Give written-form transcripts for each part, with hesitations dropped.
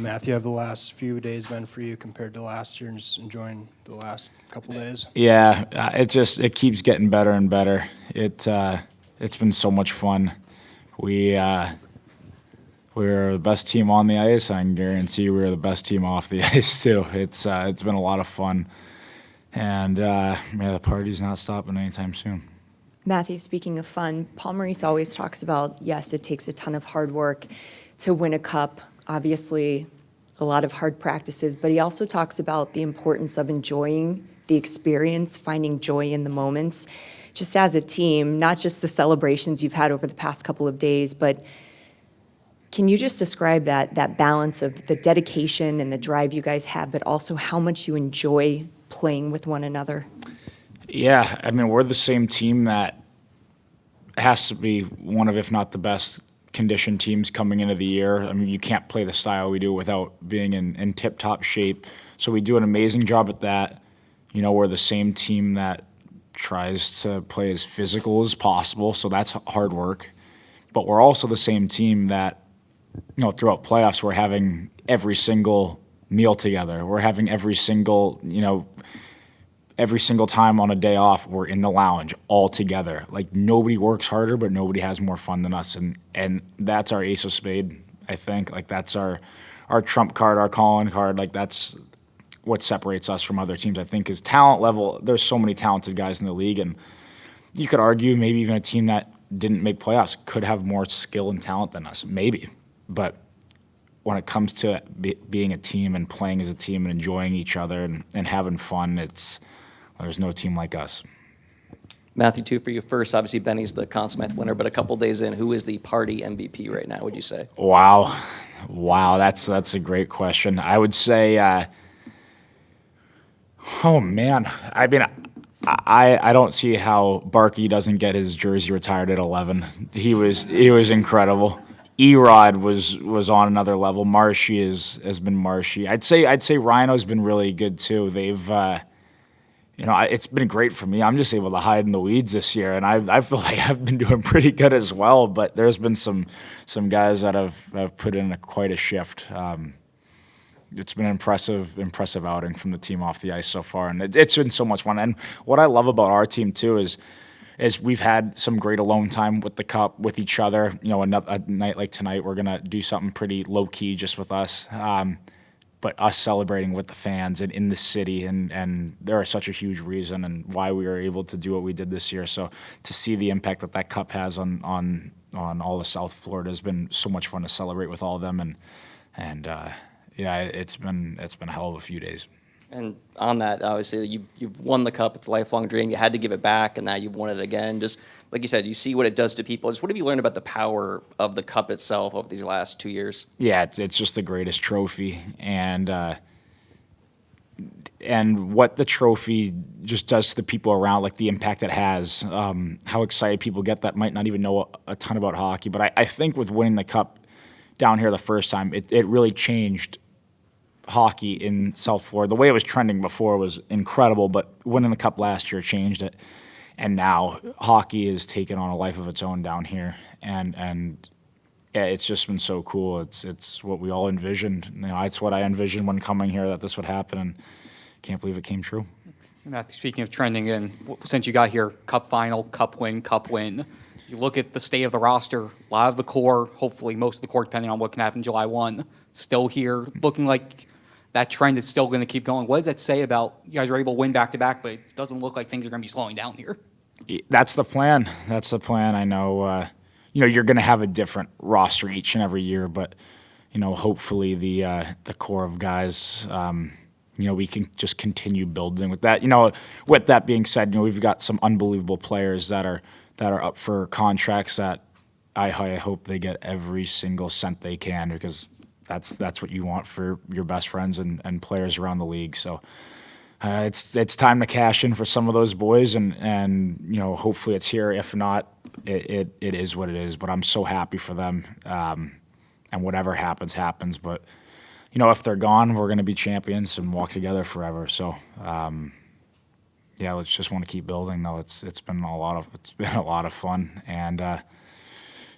Matthew, have the last few days been for you compared to last year, and just enjoying the last couple days? Yeah, it keeps getting better and better. It's been so much fun. We're the best team on the ice. I can guarantee we're the best team off the ice too. It's been a lot of fun, and the party's not stopping anytime soon. Matthew, speaking of fun, Paul Maurice always talks about, yes, it takes a ton of hard work to win a cup, obviously a lot of hard practices, but he also talks about the importance of enjoying the experience, finding joy in the moments, just as a team, not just the celebrations you've had over the past couple of days, but can you just describe that balance of the dedication and the drive you guys have, but also how much you enjoy playing with one another? Yeah, I mean, we're the same team that has to be one of, if not the best conditioned teams coming into the year. I mean, you can't play the style we do without being in tip-top shape. So we do an amazing job at that. You know, we're the same team that tries to play as physical as possible, so that's hard work. But we're also the same team that, you know, throughout playoffs, we're having every single meal together. We're having every single time on a day off, we're in the lounge all together. Like, nobody works harder, but nobody has more fun than us. And that's our ace of spade, I think. Like, that's our trump card, our calling card. Like, that's what separates us from other teams, I think, is talent level. There's so many talented guys in the league, and you could argue maybe even a team that didn't make playoffs could have more skill and talent than us, maybe. But when it comes to being a team and playing as a team and enjoying each other and having fun, there's no team like us. Matthew, two for you first. Obviously, Benny's the Conn Smythe winner, but a couple days in, who is the party MVP right now, would you say? Wow, that's a great question. I would say, oh man, I mean, I don't see how Barkey doesn't get his jersey retired at 11. He was incredible. Erod was on another level. Marshy has been Marshy. I'd say Rhino's been really good too. They've it's been great for me. I'm just able to hide in the weeds this year, and I feel like I've been doing pretty good as well. But there's been some guys that have put in quite a shift. It's been an impressive outing from the team off the ice so far, and it's been so much fun. And what I love about our team too is we've had some great alone time with the cup, with each other. You know, a night like tonight, we're gonna do something pretty low key just with us. But us celebrating with the fans and in the city, and they're such a huge reason and why we were able to do what we did this year. So to see the impact that cup has on all of South Florida has been so much fun to celebrate with all of them, and it's been a hell of a few days. And on that, obviously, you've won the cup. It's a lifelong dream. You had to give it back, and now you've won it again. Just like you said, you see what it does to people. Just what have you learned about the power of the cup itself over these last 2 years? Yeah, it's just the greatest trophy, and what the trophy just does to the people around, like the impact it has, how excited people get that might not even know a ton about hockey. But I think with winning the cup down here the first time, it really changed hockey in South Florida. The way it was trending before was incredible, but winning the cup last year changed it. And now hockey is taking on a life of its own down here, and yeah, it's just been so cool. It's what we all envisioned. You know, it's what I envisioned when coming here, that this would happen, and can't believe it came true. Matthew, speaking of trending in, since you got here, cup final, cup win. You look at the state of the roster, a lot of the core, hopefully most of the core, depending on what can happen July 1, still here, looking like that trend is still going to keep going. What does that say about you guys are able to win back-to-back, but it doesn't look like things are going to be slowing down here? That's the plan. I know, you're going to have a different roster each and every year, but, hopefully the core of guys, we can just continue building with that. With that being said, we've got some unbelievable players that are up for contracts that I hope they get every single cent they can, because that's what you want for your best friends and players around the league. So it's time to cash in for some of those boys, and hopefully it's here. If not, it is what it is. But I'm so happy for them, and whatever happens. But if they're gone, we're going to be champions and walk together forever. So let's just want to keep building. Though it's been a lot of fun, and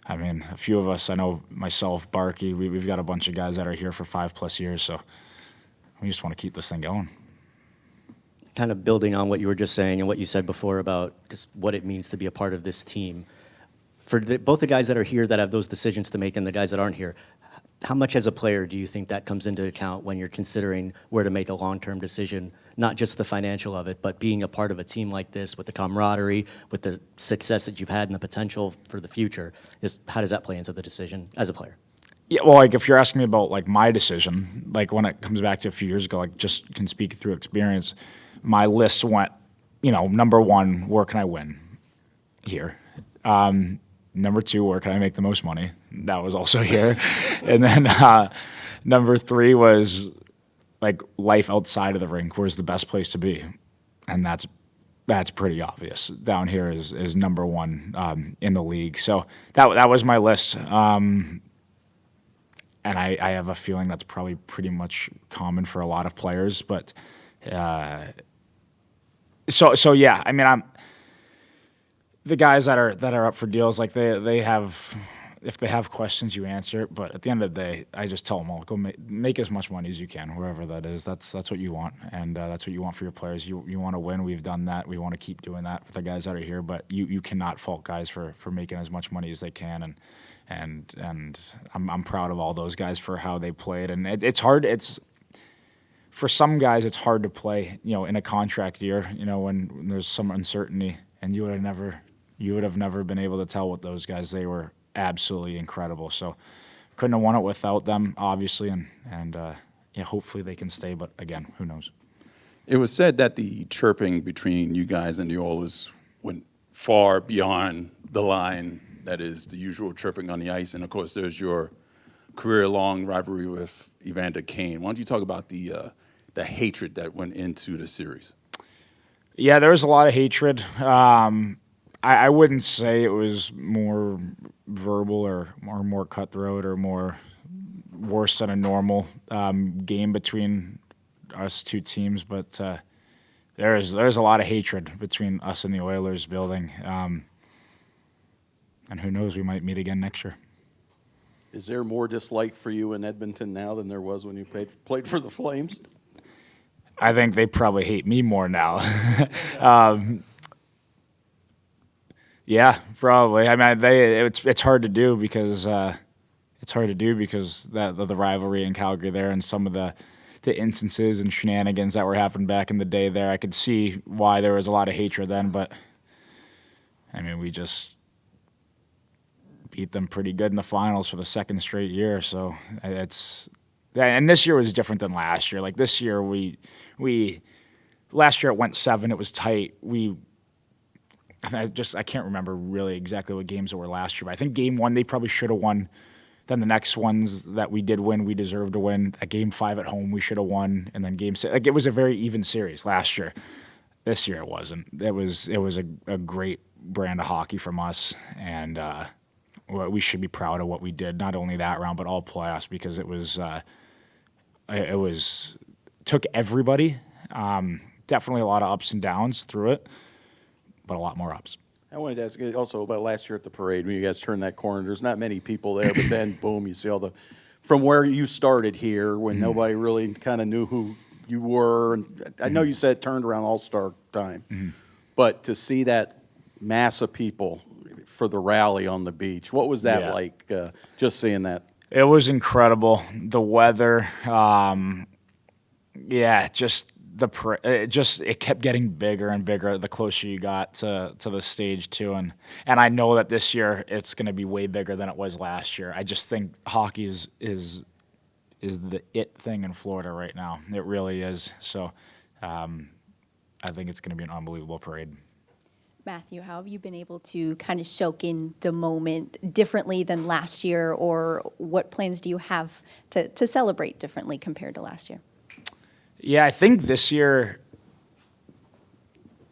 I mean, a few of us, I know myself, Barkey, we've got a bunch of guys that are here for 5+ years, so we just want to keep this thing going. Kind of building on what you were just saying and what you said before about just what it means to be a part of this team. For both the guys that are here that have those decisions to make and the guys that aren't here, how much as a player do you think that comes into account when you're considering where to make a long-term decision, not just the financial of it, but being a part of a team like this with the camaraderie, with the success that you've had and the potential for the future? How does that play into the decision as a player? Yeah, well, like if you're asking me about like my decision, like when it comes back to a few years ago, like just can speak through experience, my list went, number one, where can I win here? Number two, where can I make the most money? That was also here. And then number three was like life outside of the rink. Where's the best place to be? And that's pretty obvious. Down here is number one in the league. So that was my list. And I have a feeling that's probably pretty much common for a lot of players. But so yeah, I mean, the guys that are up for deals, like they have, if they have questions, you answer it. But at the end of the day, I just tell them all, go make as much money as you can, wherever that is. That's what you want, and that's what you want for your players. You want to win. We've done that. We want to keep doing that for the guys that are here. But you cannot fault guys for making as much money as they can, and I'm proud of all those guys for how they played. And it's hard. It's for some guys, it's hard to play, in a contract year, when there's some uncertainty, and you would have never been able to tell with those guys. They were absolutely incredible. So couldn't have won it without them, obviously, and hopefully they can stay. But again, who knows? It was said that the chirping between you guys and the Oilers went far beyond the line that is the usual chirping on the ice. And, of course, there's your career-long rivalry with Evander Kane. Why don't you talk about the hatred that went into the series? Yeah, there was a lot of hatred. I wouldn't say it was more verbal or more cutthroat or more worse than a normal game between us two teams, but there's a lot of hatred between us and the Oilers building, and who knows, we might meet again next year. Is there more dislike for you in Edmonton now than there was when you played for the Flames? I think they probably hate me more now. Yeah, probably. I mean, it's hard to do because the rivalry in Calgary there and some of the instances and shenanigans that were happening back in the day there. I could see why there was a lot of hatred then, but I mean, we just beat them pretty good in the finals for the second straight year. So and this year was different than last year. Like this year, last year it went 7. It was tight. I can't remember really exactly what games it were last year, but I think game 1 they probably should have won. Then the next ones that we did win, we deserved to win. At game 5 at home, we should have won, and then game 6, like it was a very even series last year. This year it wasn't. It was a great brand of hockey from us, and we should be proud of what we did. Not only that round, but all playoffs, because it took everybody. Definitely a lot of ups and downs through it, but a lot more ups. I wanted to ask you also about last year at the parade when you guys turned that corner. There's not many people there, but then boom, you see from where you started here when nobody really kind of knew who you were. And I know you said it turned around All-Star time, but to see that mass of people for the rally on the beach, what was that like? Just seeing that. It was incredible. The weather, it kept getting bigger and bigger the closer you got to the stage too, and I know that this year it's going to be way bigger than it was last year. I just think hockey is the it thing in Florida right now. It really is. So I think it's going to be an unbelievable parade. Matthew, how have you been able to kind of soak in the moment differently than last year, or what plans do you have to celebrate differently compared to last year? Yeah, I think this year,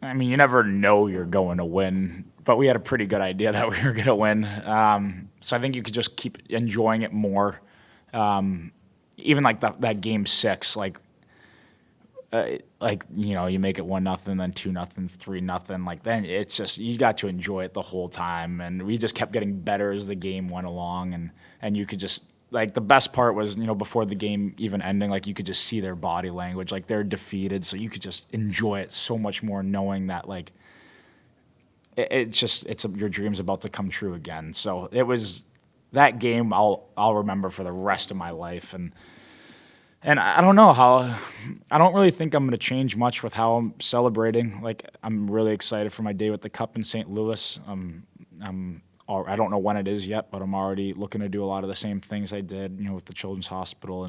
I mean, you never know you're going to win, but we had a pretty good idea that we were going to win. So I think you could just keep enjoying it more. Even like that game 6, like like, you make it 1-0, then 2-0, 3-0. Like, then it's just, you got to enjoy it the whole time. And we just kept getting better as the game went along. And you could just, like, the best part was, before the game even ending, like, you could just see their body language. Like, they're defeated. So you could just enjoy it so much more knowing that, like, your dream's about to come true again. So it was that game I'll remember for the rest of my life. And I don't know I don't really think I'm going to change much with how I'm celebrating. Like, I'm really excited for my day with the Cup in St. Louis. I don't know when it is yet, but I'm already looking to do a lot of the same things I did, with the Children's Hospital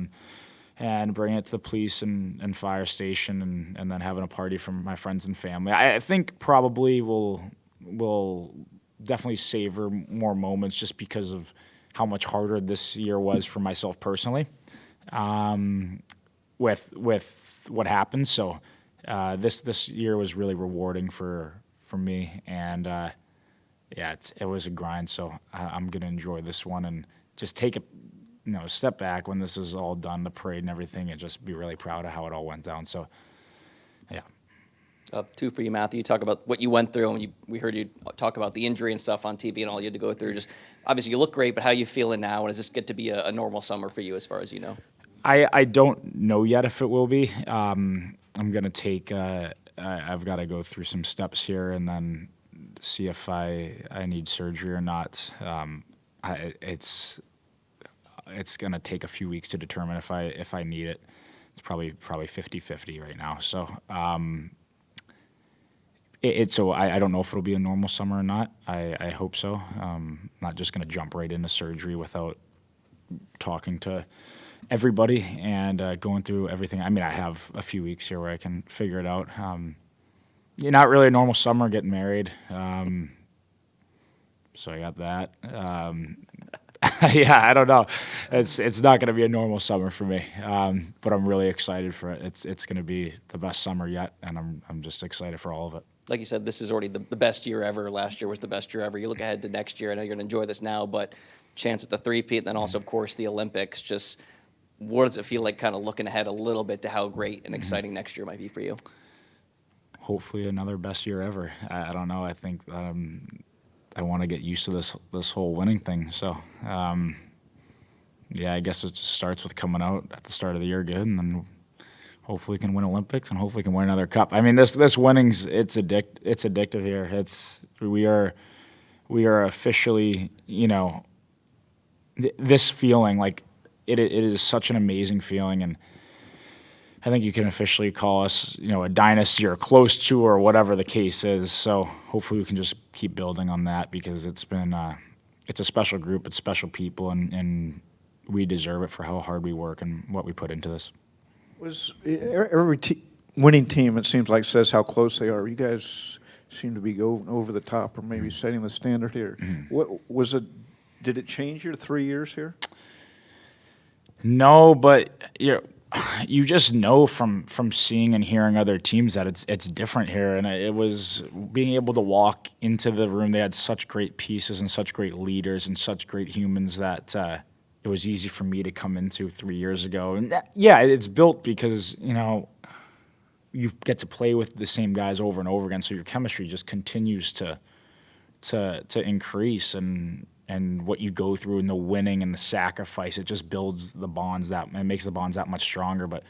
and bringing it to the police and fire station and then having a party for my friends and family. I think probably we'll definitely savor more moments just because of how much harder this year was for myself personally. With what happened. So this year was really rewarding for me, and it was a grind. So I'm gonna enjoy this one and just take a step back when this is all done, the parade and everything, and just be really proud of how it all went down. So yeah. Two for you, Matthew. You talk about what you went through, and we heard you talk about the injury and stuff on TV and all you had to go through. Just obviously you look great, but how are you feeling now? And does this get to be a normal summer for you as far as you know? I don't know yet if it will be. I'm going to take, I've got to go through some steps here and then see if I need surgery or not. It's going to take a few weeks to determine if I need it. It's probably 50-50 right now. So so I don't know if it'll be a normal summer or not. I hope so. Not just going to jump right into surgery without talking to everybody and going through everything. I mean, I have a few weeks here where I can figure it out. Not really a normal summer, getting married. So I got that. Yeah, I don't know. It's not going to be a normal summer for me, but I'm really excited for it. It's going to be the best summer yet, and I'm just excited for all of it. Like you said, this is already the best year ever. Last year was the best year ever. You look ahead to next year. I know you're going to enjoy this now, but chance at the three-peat, and then also, of course, the Olympics. Just what does it feel like kind of looking ahead a little bit to how great and exciting next year might be for you? Hopefully another best year ever. I don't know. I think I want to get used to this whole winning thing. So, I guess it just starts with coming out at the start of the year good, and then hopefully can win Olympics and hopefully can win another cup. I mean, this winning's it's addictive here. We are officially, this feeling like it is such an amazing feeling, and I think you can officially call us, a dynasty or close to, or whatever the case is. So hopefully we can just keep building on that because it's been, it's a special group, it's special people, and we deserve it for how hard we work and what we put into this. Was every winning team, it seems like, says how close they are. You guys seem to be going over the top or maybe setting the standard here. Mm-hmm. What was it? Did it change your 3 years here? No, but you just know from seeing and hearing other teams that it's different here, and it was being able to walk into the room. They had such great pieces and such great leaders and such great humans that it was easy for me to come into 3 years ago. And it's built because you get to play with the same guys over and over again, so your chemistry just continues to increase, and what you go through and the winning and the sacrifice, it just builds the bonds and makes the bonds that much stronger. But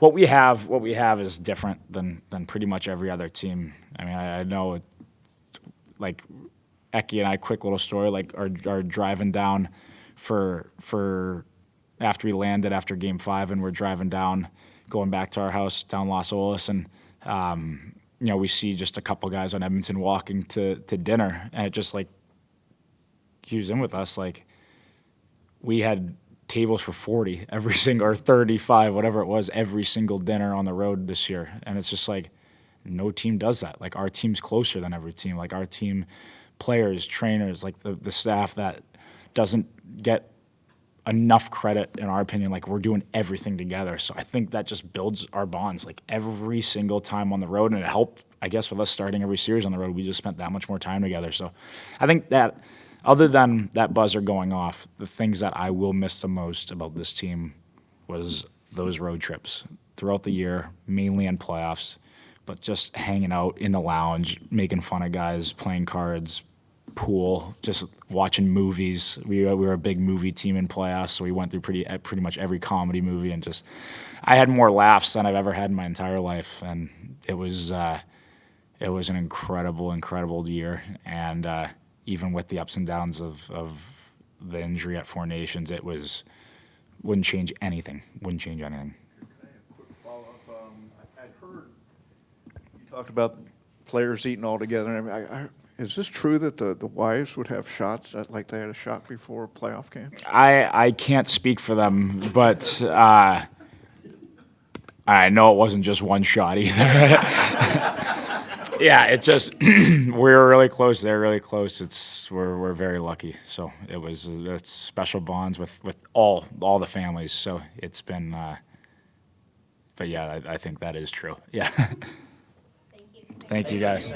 what we have is different than pretty much every other team. I mean, I know, like Eki and I, quick little story, like are driving down for after we landed after Game 5, and we're driving down, going back to our house down Los Olas, and we see just a couple guys on Edmonton walking to dinner, and it just like cues in with us, like we had tables for 40 every single, or 35, whatever it was, every single dinner on the road this year. And it's just like no team does that. Like our team's closer than every team. Like our team, players, trainers, like the staff that doesn't get enough credit, in our opinion. Like we're doing everything together. So I think that just builds our bonds like every single time on the road. And it helped, I guess, with us starting every series on the road. We just spent that much more time together. So I think that, other than that buzzer going off, the things that I will miss the most about this team was those road trips. throughout the year, mainly in playoffs, but just hanging out in the lounge, making fun of guys, playing cards, pool, just watching movies. We were a big movie team in playoffs, so we went through pretty much every comedy movie, and just I had more laughs than I've ever had in my entire life, and it was an incredible year. And even with the ups and downs of the injury at Four Nations, wouldn't change anything. Wouldn't change anything. Quick follow-up. I heard you talked about players eating all together. I mean, is this true that the wives would have shots, like they had a shot before playoff games? I can't speak for them, but I know it wasn't just one shot either. Yeah, it's just we were really close. They're really close. We're very lucky. So it's special bonds with all the families. So it's been, but yeah, I think that is true. Yeah. Thank you. Thank you guys.